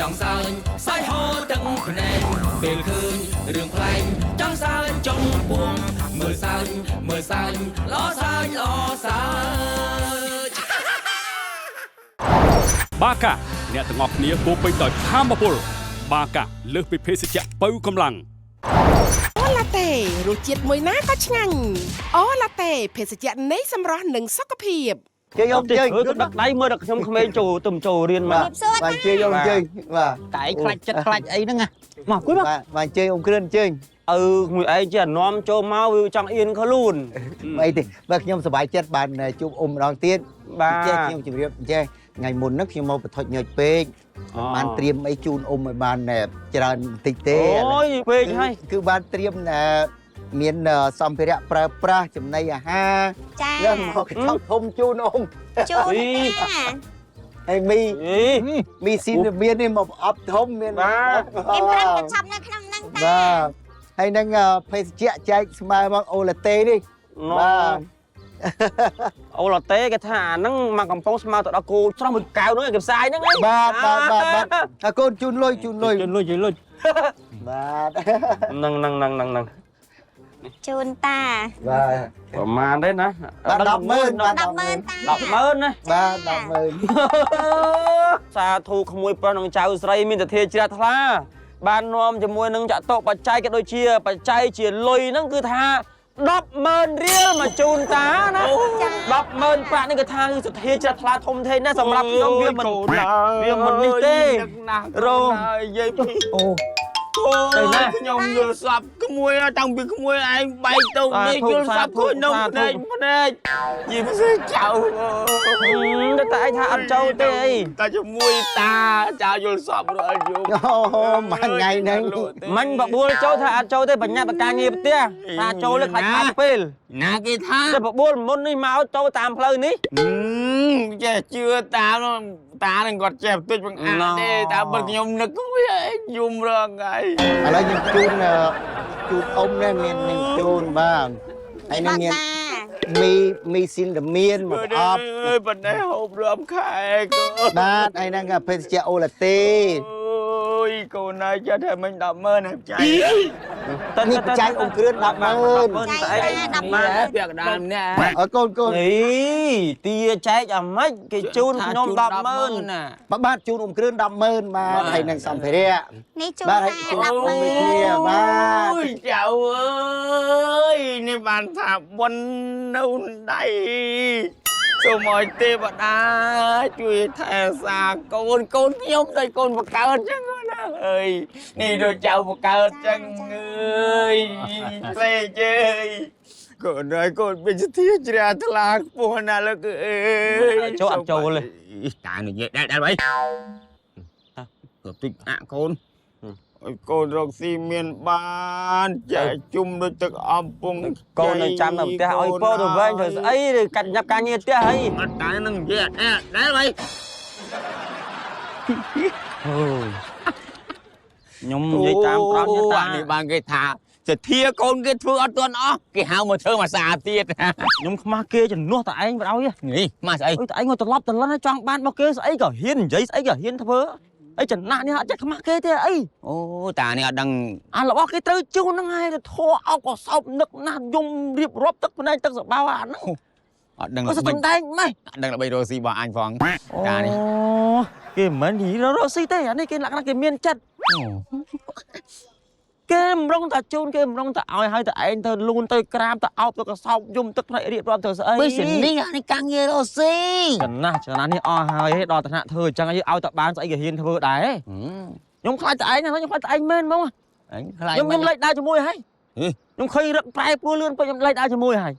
trong sơn sai hò tận nền bề khơi đường phanh trong sơn trong buông mưa sơn lo sơn បាកាអ្នកទាំងអស់គ្នាគួរពេញដោយធម៌ពលបាកាលើសពីភេសជ្ជៈបើកម្លាំងអូឡាតេរសជាតិមួយណាក៏ឆ្ងាញ់អូឡាតេភេសជ្ជៈនៃសម្រស់និងសុខភាពជើយកទៅដាក់ដៃមើលដល់ខ្ញុំក្មេងចូលទៅចូលរៀនមកបាទជើយកជើបាទតែឯងខ្លាច់ចិត្តខ្លាច់អីហ្នឹងមកគួយមកបាទជើអ៊ំគ្រឿនជើមួយឯងជានាំចូលមកវាចង់អៀនខ្លួនអីទេបើខ្ញុំសប្បាយចិត្តបានជួបអ៊ំម្ដងទៀតបាទខ្ញុំជម្រាបចេះថ្ងៃមុនហ្នឹងខ្ញុំមកបថុចញើចពេកបានត្រៀមអីជូនអ៊ំឲ្យបានច្រើនបន្តិចទេអូយពេកហើយគឺបានត្រៀមមានសម្ភារៈប្រើប្រាស់ចំណីអាហារចាឡើងមកកញ្ចក់ធំជូនអ៊ំជូនហើយមីស៊ីនមាននេះមកអប់ធំមានបាទគេប្រាប់កញ្ចប់នៅក្នុងហ្នឹងតាបាទហើយនឹងភេសជ្ជៈចែកស្មើមកអូឡាតេនេះបាទអូឡាតេគេថាអាហ្នឹងមកកំប៉ុងស្មើទៅដល់គោច្រោះមួយកែវហ្នឹងឯងគេផ្សាយហ្នឹងបាទកូនជូនលុយជូនលុយបាទហ្នឹងជូនតាបាទប្រហែលទេណា100000តា100000ណាបាទ100000សាធុក្មួយប្រុសនឹងចៅស្រីមានទធាជ្រះថ្លាបាននាំជាមួយនឹងចតុបច្ច័យក៏ដូចជាបច្ច័យជាលុយហ្នឹងគឺថា100000រៀលមកជូនតាណា100000ប្រាក់នេះគឺថាសទ្ធាជ្រះថ្លាធំធេងណាស់សម្រាប់ខ្ញុំវាមិននេះទេរងនិយាយអូទៅណាខ្ញុំយល់សពក្មួយតាំងពីក្មួយឯងបែកទៅនេះយល់សពខ្លួននំភ្នែកយីមិនស្ចៅតែឯងថាអត់ចូលទេអីតែជាមួយតាចៅយល់សពរអត់យល់អូមួយថ្ងៃហ្នឹងមិញបបួលចូលថាអត់ចូលទេបញ្ញាបការងារផ្ទះថាចូលខ្លាចខាតពេលណាគេថាតែបបួលមុននេះមកចូលតាមផ្លូវនេះចេះជឿតានឹងគាត់ចេះបន្តិចបង្អាក់ទេតែបើខ្ញុំនឹកវាយំរងហើយឥឡូវខ្ញុំជូនអ៊ំនេះមានជូនបាទហើយនឹងមានមីស៊ីនដាមៀនមកអបអើយបណ្ដេះហូបរំខែកូនបាទហើយនឹងភេសជ្ជៈអូឡាតេអូយកូនណាចិត្តតែមិញ100000ណាចាយតែនេះចាយអ៊ំគ្រឿន100000តែឯង100000ពាក់កណ្ដាលម្នាក់អើកូនទាចែកអាម៉េចគេជូនខ្ញុំ100000ណាបាទជូនអ៊ំគ្រឿន100000បាទហើយនឹងសម្ភារៈនេះជូនបាទជូនអ៊ំមួយគ្នាបាទអូយចៅអើយនេះបានថាបុណ្យនៅដៃសូមឲ្យទេវតាជួយថែសាកូនខ្ញុំដូចកូនបកើតចឹងណាអើយនេះដូចចៅបកើតចឹងអើយពេកអើយកូនហើយកូនមានសទ្ធាជ្រះថ្លាខ្ពស់ណាស់លោកអើយចូលអត់ចូលទេតានិយាយដែរបើតិចអាក់កូនឲ្យកូនរកស៊ីមានបានចែកជុំដូចទឹកអំពងកូននៅចាំនៅផ្ទះឲ្យពោទៅវិញធ្វើស្អីឬកាត់ញ៉ាប់ការងារផ្ទះអីអត់តែនឹងនិយាយអត់ដែរបើអូយខ្ញុំនិយាយតាមប្រាប់តានេះបានគេថាសទ្ធាកូនគេធ្វើអត់ទាន់អស់គេហៅមកធ្វើមួយសាទៀតខ្ញុំខ្មាស់គេជំនួសតែឯងបដ ாய் នេះខ្មាស់ស្អីតែឯងមកត្រឡប់ត្រឡន់ចង់បានមកគេស្អីក៏ហ៊ាននិយាយស្អីក៏ហ៊ានធ្វើអីចំណាក់នេះអត់ចេះខ្មាស់គេទេអីអូតានេះអត់ដឹងអារបស់គេត្រូវជូនហ្នឹងហើយទៅធေါ်អោបក៏សោបនឹកណាស់យំរៀបរាប់ទឹកភ្នែកទឹកសបោអាហ្នឹងអត់ដឹងល្បិចសំដែងម៉េចអត់ដឹងល្បិចរស់ស៊ីរបស់អញផងតានេះអូគេមិននិយាយរស់ស៊ីទេអានេះគេលក្ខណៈគេមានចិត្តគេម្រងតែជូនគេម្រងតែឲ្យហើយតែឯងទៅលូនទៅក្រាមទៅអោបទៅកសោបយំទឹកភ្នែករៀបរាប់ទៅស្អីបើសិននេះអានេះកាំងងាររស់ស៊ីចំណាស់នេះអស់ហើយដល់ថ្នាក់ធ្វើអញ្ចឹងឲ្យតែបានស្អីក៏ហ៊ានធ្វើដែរខ្ញុំខ្លាចតែឯងខ្ញុំខ្លាចតែឯងមែនហ្មងអញខ្លាចខ្ញុំលេចដើរជាមួយហើយខ្ញុំឃើញរឹកប្រែព្រួលលឿនពេកខ្ញុំលេចដើរជាមួយហើយ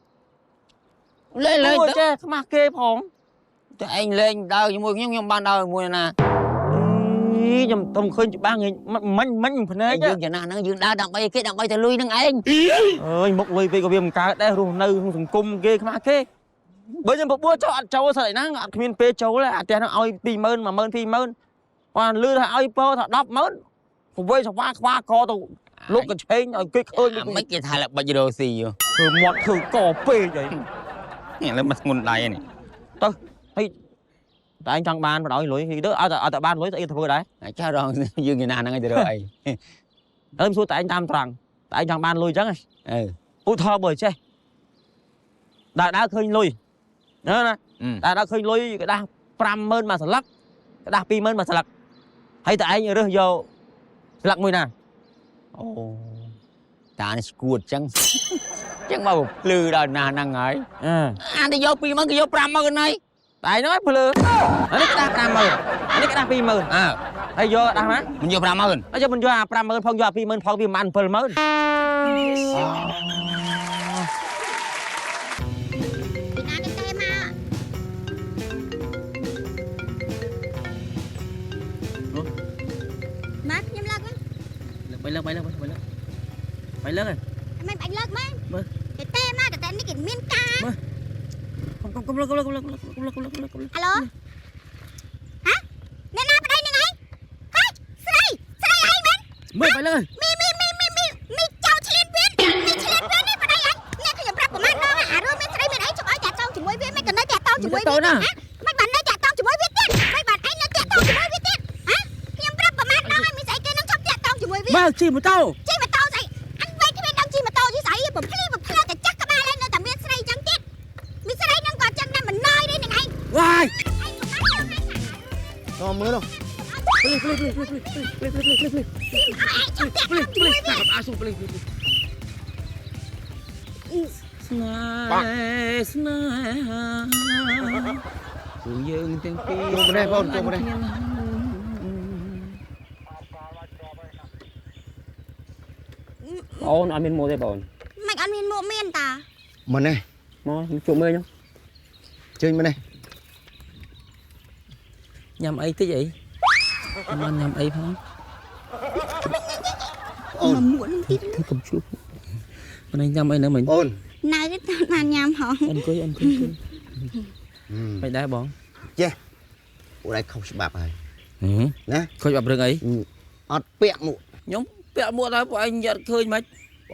លេងចេះខ្មាស់គេផងតែឯងលេងដើរជាមួយខ្ញុំបានដើរជាមួយណាខ្ញុំទំឃើញច្បាស់មិញភ្នែកយើងចំណាស់ហ្នឹងយើងដើរដើម្បីគេដើម្បីទៅលុយហ្នឹងឯងអើយមុខលុយពេកក៏វាមិនកើតដែររស់នៅក្នុងសង្គមគេខ្មាស់គេបើខ្ញុំបបួលចោលអត់ចូលស្អីហ្នឹងអត់គ្មានពេលចូលទេអាផ្ទះហ្នឹងឲ្យ20000 10000 20000បានលឺថាឲ្យពោថា100000ប្រវេសវ៉ាខ្វាកទៅលោកកញ្ឆេងឲ្យគេឃើញមិនគេថាល្បិចរស់ស៊ីធ្វើមាត់ធ្វើកពេកអីនេះលើមកស្ងុនដៃនេះទៅហើយ tại anh trong ban mà nói lối thì đỡ ở tại ban lối tại thôi đấy cha rong dương người nào năng cái rồi em số tại anh tam tràng tại anh trong ban lối chắc này út thò bởi chơi đại đã khơi lối đó nè đại đã khơi lối cái đa pram mơn mà sờ lắc cái đa pi mơn mà sờ lắc hay tại anh rơi vô lắc mùi nè ta này skuột chăng chăng bao lư đó nà năng ấy anh đi vô pi mơn cái vô pram mơn này tại nói lư anh cái đa pram mơn anh cái đa pi mơn hay vô đa má mình vô pram hơn nó cho mình vô pram mơn phong vô pi mơn phong pi man pil mơn bay lơ rồi mày bánh lợt mấy Vâng. cái tem á cái tem này cái miên ca không alo hả nè na đây nè ngay hey sợi ai mình mới bay lơ mi chào chien viên mi chien viên đi vào đây anh nè cái nhập rap của mày nó hả rồi mi sợi mình ấy chụp ai chặt tao chỉ mới viên mày cần nói chặt tao chỉ mới viên hả mày bạn nói chặt tao chỉ mới viên tiền mày bạn ấy nói chặt tao chỉ mới viên tiền hả cái nhập rap của mày nó mi sợi kia nó chọc chặt tao chỉ mới viên mà chỉ một tao chi mà tao vậy anh vay cái bên đăng chi mà tao chứ sợi bấm phê cái chắc các ba lên nó tầm miên sợi trắng chết mi sợi nó còn chân này mình nơi đây nè ngay Vai nó mới đâu dương tiếng pi Chụp đây con chụp đây ôn ăn miên mua đây bồn mày ăn miên mộ miên ta mình này mua chụp mưa nhá chơi bên này nhầm ấy thế vậy mà nhầm ấy không mà muộn tí cái cầm chút bên này nhầm ấy nữa mình ôn này cái tao làm nhầm hả anh cưới mày đá bọn ở đây không bạp này ừ nè khơi bập rừng ấy ọt pẹo mụ nhóm bẹ mua đó bọn anh giật khơi mấy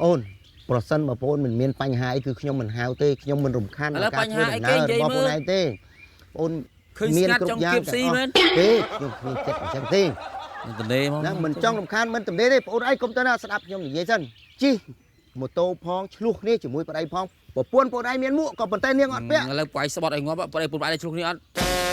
អូនប្រសិនបើបងមិនមានបញ្ហាអីគឺខ្ញុំមិនហៅទេខ្ញុំមិនរំខានដល់ការធ្វើដំណើររបស់បងឯងទេបងមានគ្រប់យ៉ាងទេខ្ញុំគ្មានចិត្តអញ្ចឹងទេ tình đề ណាមិនចង់រំខានមិនទំនេរទេបងឯងកុំទៅណាស្ដាប់ខ្ញុំនិយាយសិនជីម៉ូតូផងឆ្លោះគ្នាជាមួយប្តីផងប្រពន្ធបងឯងមានមួកក៏ប៉ុន្តែនាងអត់ពាក់ là quay sport anh ngó bạn đây phụ bạn đây chung đi ăn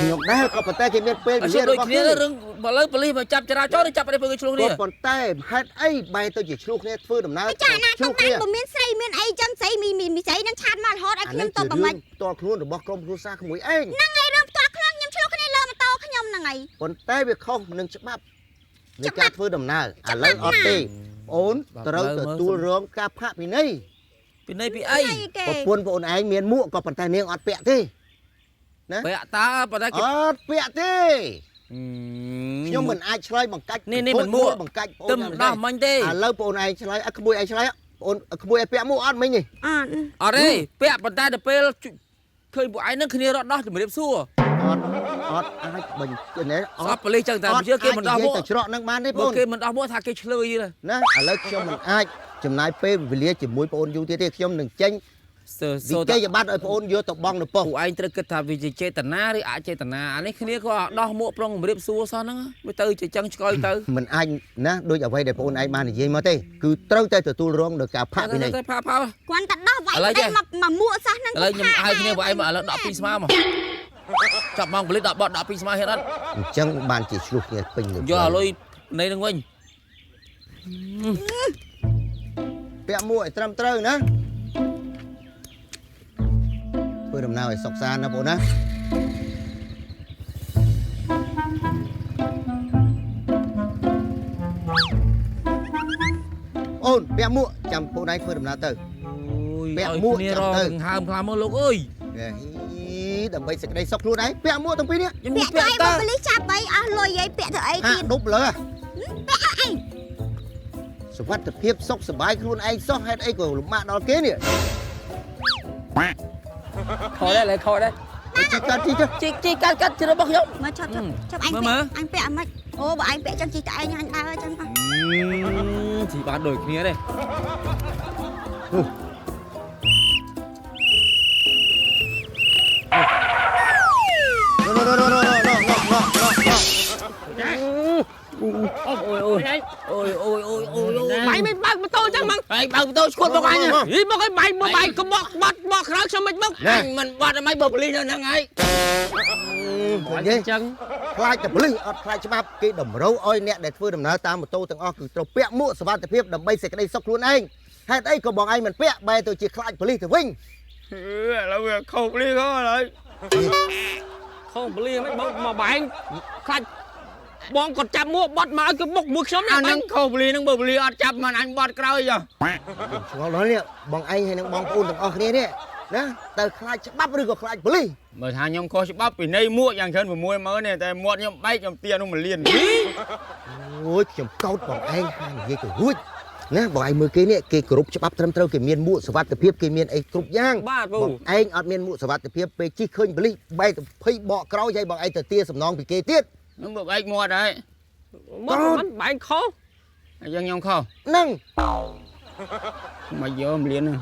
ខ្ញុំដែរក៏ប៉ុន្តែគេមានពេលវេលា đôi របស់ kia គ្នា rừng mà lấy police mà chặt chả chó đi chặt đây phụ chung đi ក៏ប៉ុន្តែហេតុអីបែរទៅជាឆ្លោះគ្នាធ្វើដំណើរ ចាណា ឆ្លោ ទៅ ះគ្នា តែមិនមានស្រីមានអីចឹងស្រីមីស្រីនឹងឆាតមករហូតឲ្យខ្ញុំតបប្រមាញ់ តលខ្លួនរបស់ក្រុមគ្រួសារក្មួយឯង ហ្នឹងហើយរឿងផ្ទាល់ខ្លួនខ្ញុំឆ្លោះគ្នាលើម៉ូតូខ្ញុំហ្នឹងហើយ ប៉ុន្តែវាខុសនឹងច្បាប់នៃការធ្វើដំណើរឥឡូវអត់ទេអូនត្រូវទទួលរងការផាកពិន័យ bên đây bị អី ấy គេ ប្រពន្ធបងឯងមានមួកក៏ប៉ុន្តែនាងអត់ពាក់ទេ bẹ ta bên đây អត់ពាក់ទេខ្ញុំមិនអាចឆ្លើយបង្កាច់ នេះមិនមួក បង្កាច់បង tâm đỏ mình đi ឥឡូវបងឯងឆ្លើយក្មួយឯងឆ្លើយបងក្មួយឯងពាក់មួកអត់មិញទេ អត់ ở đây bẹ bên tay được pel khơi bộ anh nó kia đó đó thì mới đẹp xua អត់អាចបញ្ជាក់អ sao ត់ police chẳng អ tại ត់ chưa kia អាច mình និ đo យាយ mua ទៅច្រកនឹងបានទេបង kia mình đo mua thà kia chơi đi này ណាឥឡូវខ្ញុំមិនអាចចំណាយពេលវេលាជាមួយបងយូរទៀតទេខ្ញុំនឹងចេញ sờ វិ sờ ក័យប័ត្រឲ្យបងយកទៅបង់នៅប៉ុស្តិ៍ bộ anhត្រូវគិតថាវាជាចេតនាឬអចេតនាអានេះគ្នាក៏ដោះមួកប្រុងម្រាបសួរសោះហ្នឹងវាទៅជាចឹងឆ្កយទៅ មិនអាចណាដូចអ្វីដែលបងឯងបាននិយាយមកទេគឺត្រូវតែទទួលរងនឹងការផាកពិន័យ ទៅផាផា គាត់តែដោះវាយទៅមកមួកសោះហ្នឹង ឥឡូវខ្ញុំហៅគ្នាបងឯងមកឥឡូវ12ស្មើមកចាប់មកប៉លិស10បត់12ស្មើហេតុអត់ អញ្ចឹងបានជាឆ្លោះគ្នាពេញលើ យកអាលុយនៃនឹងវិញ ពាក់មួកឲ្យត្រឹមត្រូវណាធ្វើដំណើរឲ្យសុខសាន្តណាបងណាអូនពាក់មួកចាំបងឯងធ្វើដំណើរទៅ ពាក់មួកគ្នារងហើមខ្លាំងមកលោកអើយ ដើម្បីសេចក្តីសុខខ្លួនឯងពាក់មួកទាំងពីរនេះ ខ្ញុំ ពាក់ទៅ ពាក់ អី តើ ប៉ូលីសចាប់អីអស់លុយអីពាក់ទៅអី ហា ទៀត ក់ដប់លើ ពាក់អី សុវត្ថិភាពសុខសប្បាយខ្លួនឯងសោះហេតុអីក៏លំបាកដល់គេនេះ ខោដែរខោដែរ ជីកាត់ជីចុះ ជីកាត់ជ្រើរបស់ខ្ញុំ មកចាប់អញពាក់អញពាក់មិនអូបើអញពាក់ចឹងជីតែឯងអញដើរចឹងអ ជីបានដូចគ្នាទេ No. mày mới bác mà tôi chắc măng mày bác tôi khuôn bọc anh à ý bọc cái mày có bọc kháng sao mình bọc anh mình bọt mày bọc ly nữa ngay ចឹងខ្លាចតែប៉ូលីសអត់ខ្លាចច្បាប់គេតម្រូវឲ្យអ្នកដែលធ្វើដំណើរតាមម៉ូតូទាំងអស់គឺត្រូវពាក់មួកសុវត្ថិភាពដើម្បីសេចក្តីសុខខ្លួនឯងហេតុអីក៏បងឯងមិនពាក់បែរទៅជាខ្លាចប៉ូលីសទៅវិញ là việc không ly có rồi không ly mấy bông mà bạn khách bông còn chăm mua bọt mà cái bốc mực sớm nha anh không ly nó bự ly ăn chăm mà anh bọt cày giờ ឆ្ងល់ដល់នេះបងឯងហើយនឹងបងប្អូនទាំងអស់គ្នានេះណាតើខ្លាចច្បាប់ឬក៏ខ្លាចប៉ូលីស mà thằng nhom coi bắp vì nay mua dạng chân mà mua mới này tại mua nhom bay nhom tiền nó mà liền អូយខ្ញុំកោតបងឯងហើយនិយាយទៅរួចណាបងឯងមើលគេនេះគេគោរពច្បាប់ត្រឹមត្រូវគេមានមួកសុវត្ថិភាពគេមានអីគ្រប់យ៉ាងបងឯងអត់មានមួកសុវត្ថិភាពពេលជិះឃើញប៉ូលីសបែរទៅភ័យបកក្រោយហើយបងឯងទៅទាសំណងពីគេទៀត nó bực anh mua đấy mất bạn khó anh nhom khó ហ្នឹង mà giờ liền